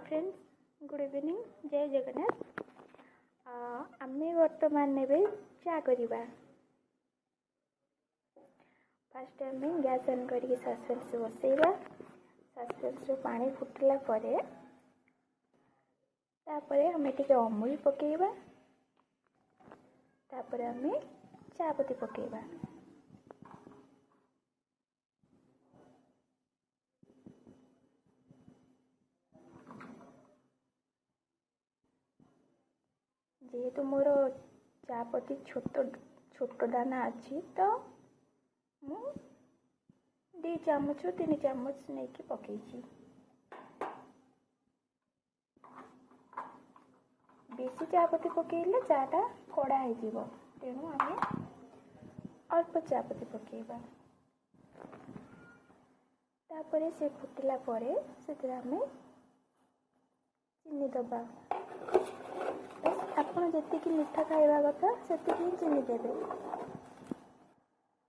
Friends, good evening, जय जगन्नाथ। आमे वर्तमान ने चा करवा। फास्ट आम गैस ऑन करके सस्पेंस बसैबा। सस्पेंस पानी फुटला तापरे हमें टिके अमूल पकेबा। तापरे हमें चा पत्ती पकेबा। जेहेतु मोर चापत्ती छोट छोट दाना अच्छी तो मु 2 चामच 3 चामच नहीं कि पकईची। बेसी चापत्ती पकईले चाटा कड़ा हो, तेणु आम अल्प चापत्ती पकेबा। तापरे से फुटिला परे से आम चीनी दबा। आपन जी मीठा खाइबा कथा से चीनी देवे।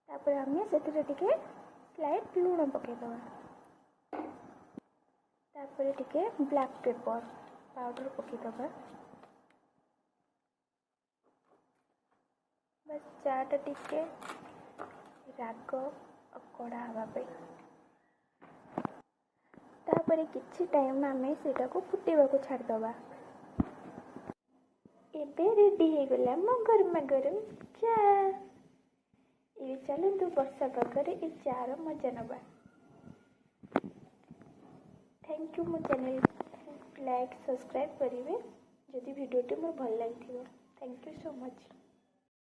तापर आम से स्लाइट लुण पकईदबा। तापर टिके ब्लैक पेपर पाउडर पकईदबा। बस चाटा टिके राग और कड़ा हाँवाई। तापर किछि टाइम आम सेटा को फुटेबा को छाड़दबा। एबे रेडी हो गला मो गरमा गरम चा। ये चलतु वर्षा पागरे ए चार मजा नबा। Thank you. मो चैनल लाइक सब्सक्राइब करेंगे जदि वीडियो मोर भल लगी। Thank you so much.